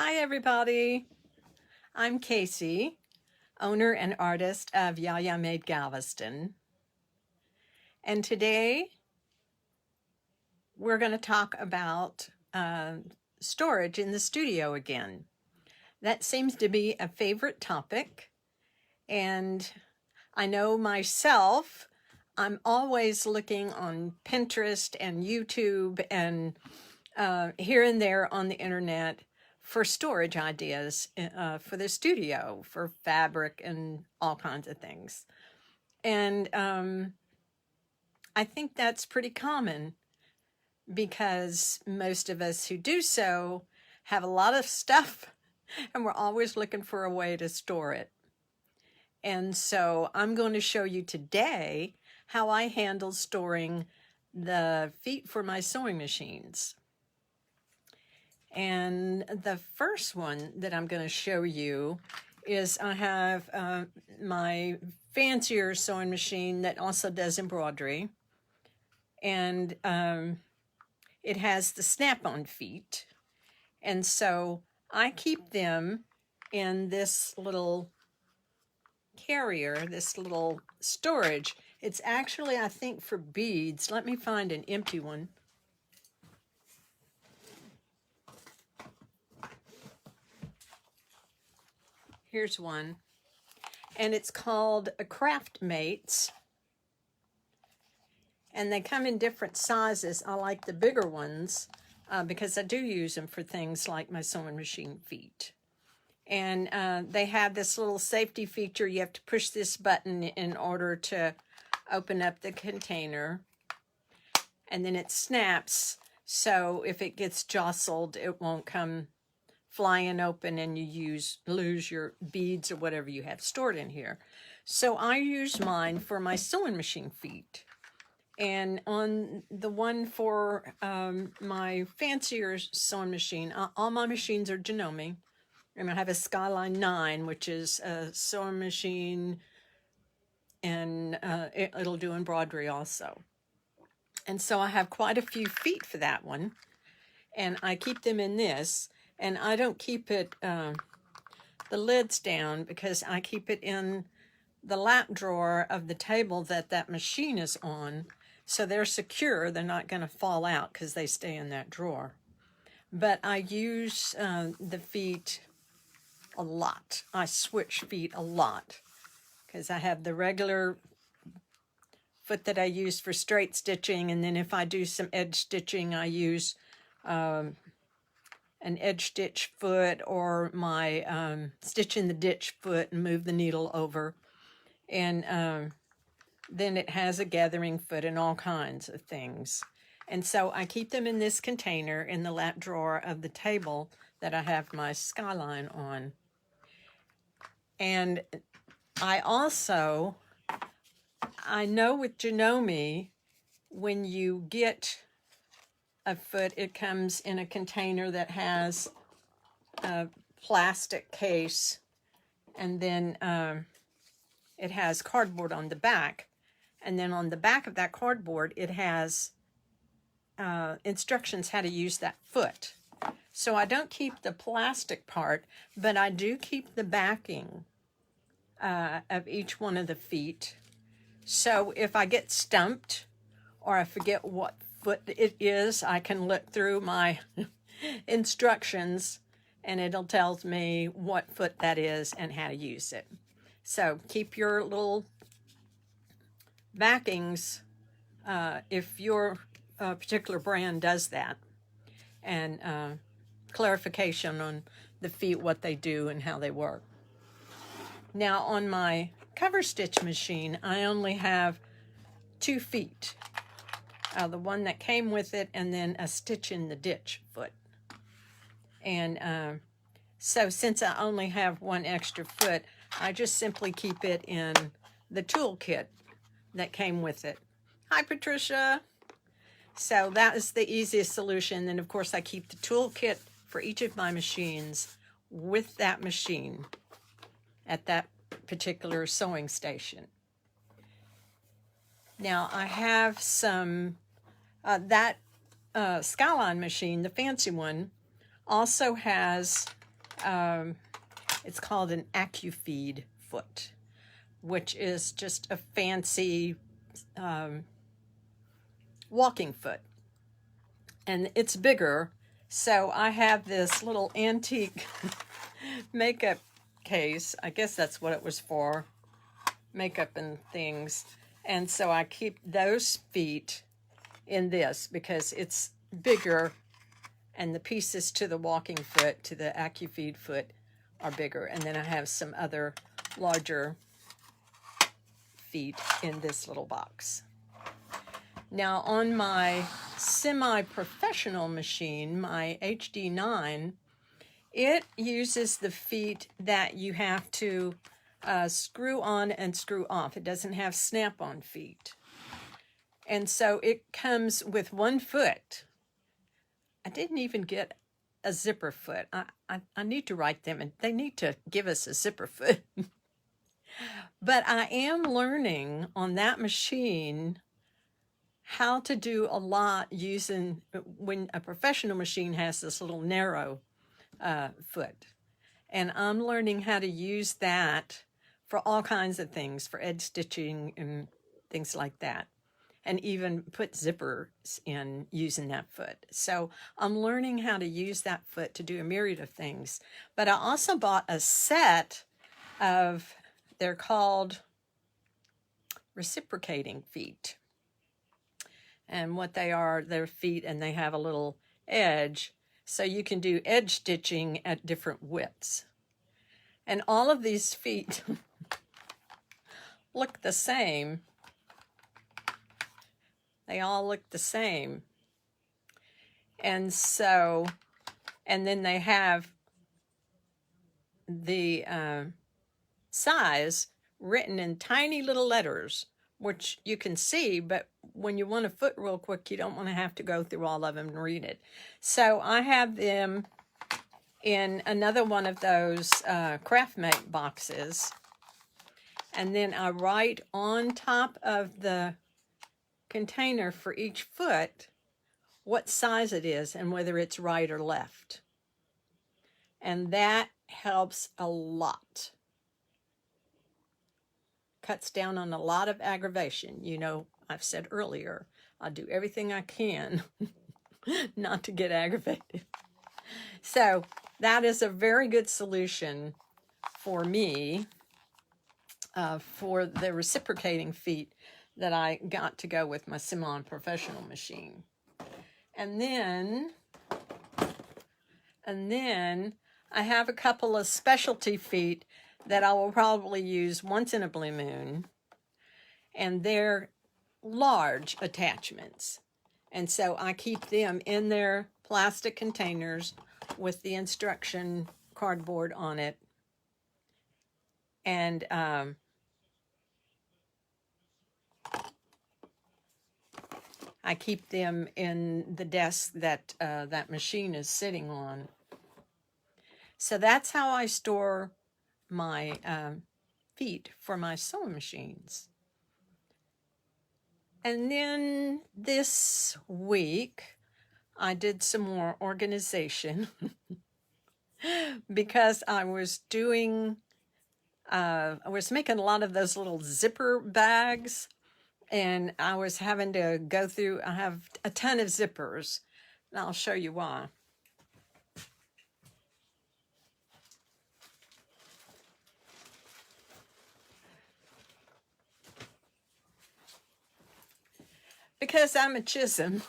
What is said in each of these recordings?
Hi everybody, I'm Casey, owner and artist of Yaya Made Galveston. And today we're going to talk about storage in the studio again. That seems to be a favorite topic, and I know myself, I'm always looking on Pinterest and YouTube and here and there on the internet for storage ideas for the studio, for fabric and all kinds of things. And I think that's pretty common because most of us who do so have a lot of stuff and we're always looking for a way to store it. And so I'm going to show you today how I handle storing the feet for my sewing machines. And the first one that I'm going to show you is I have my fancier sewing machine that also does embroidery. And it has the snap-on feet. And so I keep them in this little carrier, this little storage. It's actually, I think, for beads. Let me find an empty one. Here's one, and it's called a Craft Mates, and they come in different sizes. I like the bigger ones because I do use them for things like my sewing machine feet. And they have this little safety feature. You have to push this button in order to open up the container, and then it snaps, so if it gets jostled, it won't come flying open and you lose your beads or whatever you have stored in here. So I use mine for my sewing machine feet. And on the one for my fancier sewing machine, all my machines are Janome. And I have a Skyline 9, which is a sewing machine, and it'll do embroidery also. And so I have quite a few feet for that one. And I keep them in this. And I don't keep it, the lids down, because I keep it in the lap drawer of the table that machine is on. So they're secure. They're not going to fall out because they stay in that drawer. But I use the feet a lot. I switch feet a lot because I have the regular foot that I use for straight stitching. And then if I do some edge stitching, I use an edge stitch foot, or my stitch in the ditch foot and move the needle over. And then it has a gathering foot and all kinds of things. And so I keep them in this container in the lap drawer of the table that I have my Skyline on. And I know with Janome, when you get a foot, it comes in a container that has a plastic case, and then it has cardboard on the back, and then on the back of that cardboard it has instructions how to use that foot. So I don't keep the plastic part, but I do keep the backing of each one of the feet. So if I get stumped or I forget what foot it is, I can look through my instructions and it'll tell me what foot that is and how to use it. So keep your little backings if your particular brand does that, and clarification on the feet, what they do and how they work. Now on my cover stitch machine, I only have 2 feet. The one that came with it, and then a stitch in the ditch foot. And so since I only have 1 extra foot, I just simply keep it in the toolkit that came with it. Hi, Patricia. So that is the easiest solution. And of course, I keep the toolkit for each of my machines with that machine at that particular sewing station. Now I have some, that Skyline machine, the fancy one, also has it's called an AccuFeed foot, which is just a fancy walking foot. And it's bigger. So I have this little antique makeup case. I guess that's what it was for, makeup and things. And so I keep those feet in this because it's bigger, and the pieces to the walking foot, to the AccuFeed foot, are bigger. And then I have some other larger feet in this little box. Now on my semi-professional machine, my HD9, it uses the feet that you have to screw on and screw off. It doesn't have snap-on feet. And so it comes with one foot. I didn't even get a zipper foot. I need to write them, and they need to give us a zipper foot. But I am learning on that machine how to do a lot using, when a professional machine has this little narrow foot. And I'm learning how to use that for all kinds of things, for edge stitching and things like that. And even put zippers in using that foot. So I'm learning how to use that foot to do a myriad of things. But I also bought a set of, they're called reciprocating feet. And what they are, they're feet, and they have a little edge. So you can do edge stitching at different widths. And all of these feet look the same. They all look the same. And so, and then they have the size written in tiny little letters, which you can see, but when you want a foot real quick, you don't want to have to go through all of them and read it. So I have them in another one of those craft mate boxes. And then I write on top of the container for each foot what size it is and whether it's right or left. And that helps a lot. Cuts down on a lot of aggravation. You know, I've said earlier, I do everything I can not to get aggravated. So that is a very good solution for me for the reciprocating feet that I got to go with my semi-professional machine. And then I have a couple of specialty feet that I will probably use once in a blue moon. And they're large attachments. And so I keep them in their plastic containers with the instruction cardboard on it. And I keep them in the desk that that machine is sitting on. So that's how I store my feet for my sewing machines. And then this week, I did some more organization because I was doing, I was making a lot of those little zipper bags. And I was having to go through, I have a ton of zippers, and I'll show you why. Because I'm a Chisholm,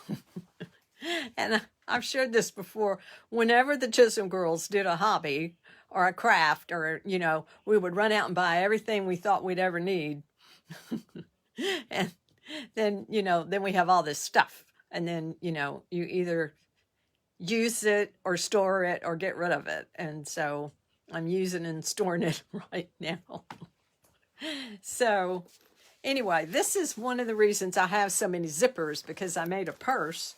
and I've shared this before, whenever the Chisholm girls did a hobby or a craft, or, you know, we would run out and buy everything we thought we'd ever need. And then, you know, then we have all this stuff. And then, you know, you either use it or store it or get rid of it. And so I'm using and storing it right now. So anyway, this is one of the reasons I have so many zippers, because I made a purse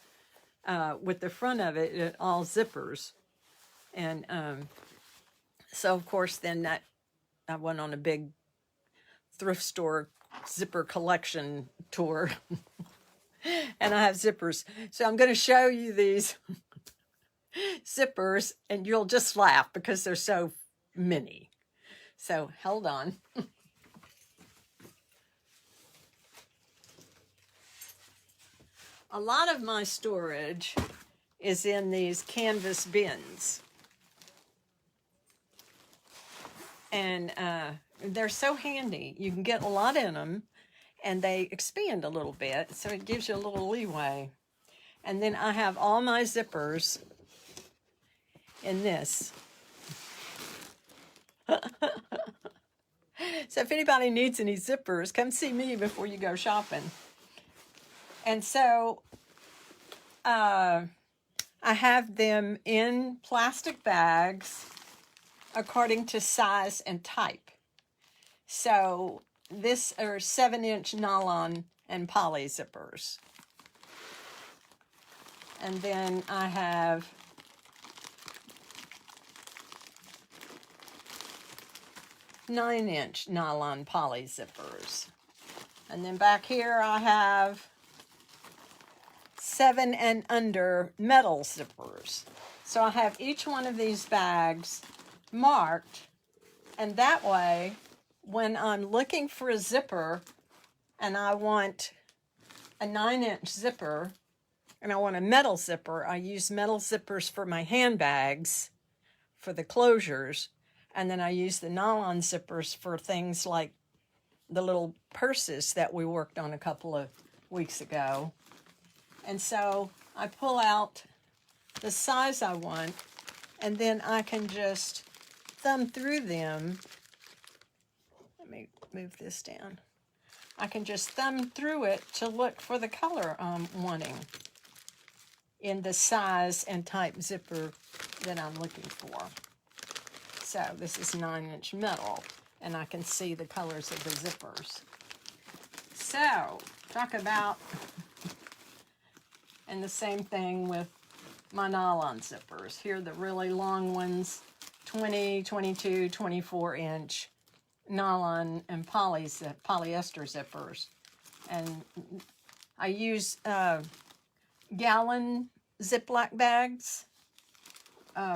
with the front of it all zippers. And so, of course, then that I went on a big thrift store zipper collection tour. And I have zippers. So I'm going to show you these zippers, and you'll just laugh because there's so many. So hold on. A lot of my storage is in these canvas bins. And they're so handy. You can get a lot in them, and they expand a little bit, so it gives you a little leeway. And then I have all my zippers in this. So if anybody needs any zippers, come see me before you go shopping. And so I have them in plastic bags according to size and type. So this are 7-inch nylon and poly zippers. And then I have nine-inch nylon poly zippers. And then back here I have 7 and under metal zippers. So I have each one of these bags marked, and that way when I'm looking for a zipper and I want a 9-inch zipper and I want a metal zipper, I use metal zippers for my handbags for the closures, and then I use the nylon zippers for things like the little purses that we worked on a couple of weeks ago. And so I pull out the size I want, and then I can just thumb through them. Let me move this down. I can just thumb through it to look for the color I'm wanting in the size and type zipper that I'm looking for. So this is 9-inch metal, and I can see the colors of the zippers. So talk about, and the same thing with my nylon zippers. Here are the really long ones, 20, 22, 24-inch nylon and polyester zippers. And I use gallon Ziploc bags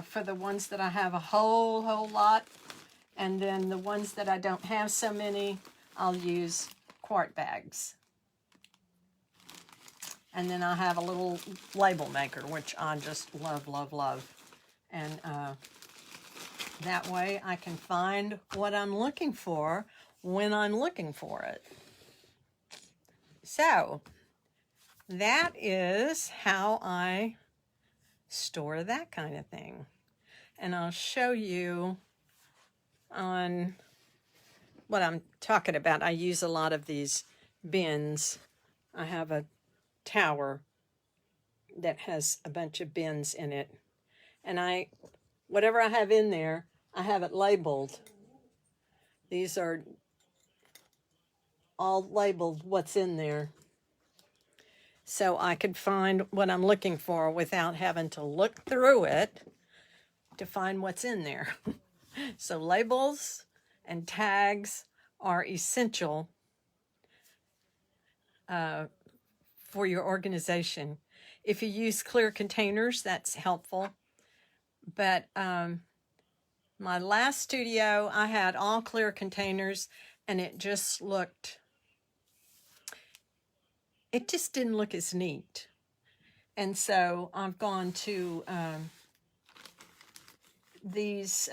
for the ones that I have a whole lot. And then the ones that I don't have so many, I'll use quart bags. And then I have a little label maker, which I just love, love, love. And that way I can find what I'm looking for when I'm looking for it. So that is how I store that kind of thing. And I'll show you on what I'm talking about. I use a lot of these bins. I have a tower that has a bunch of bins in it, and whatever I have in there, I have it labeled. These are all labeled what's in there, so I could find what I'm looking for without having to look through it to find what's in there. So labels and tags are essential for your organization. If you use clear containers, that's helpful. But my last studio, I had all clear containers, and it just didn't look as neat. And so I've gone to these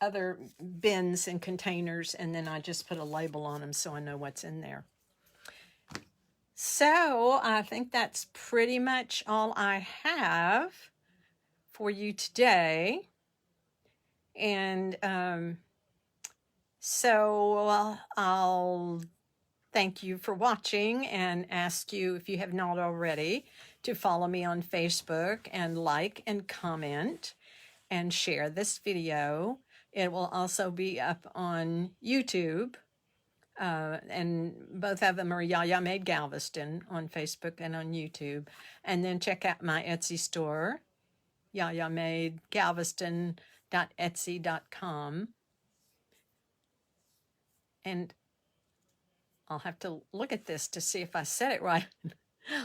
other bins and containers, and then I just put a label on them so I know what's in there. So I think that's pretty much all I have for you today. And so I'll thank you for watching and ask you, if you have not already, to follow me on Facebook and like and comment and share this video. It will also be up on YouTube. And both of them are Yaya Made Galveston on Facebook and on YouTube. And then check out my Etsy store, yayamadegalveston.etsy.com. And I'll have to look at this to see if I said it right.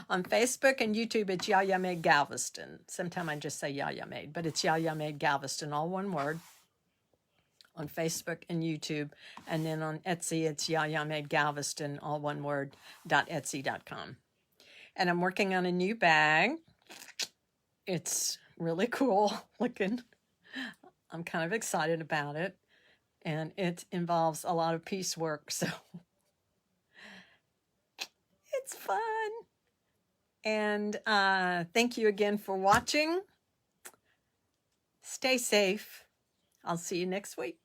On Facebook and YouTube, it's Yaya Made Galveston. Sometimes I just say Yaya Made, but it's Yaya Made Galveston, all one word. On Facebook and YouTube. And then on Etsy, it's Yaya Made Galveston, all one word, .etsy.com. And I'm working on a new bag. It's really cool looking. I'm kind of excited about it. And it involves a lot of piecework, so it's fun. And thank you again for watching. Stay safe. I'll see you next week.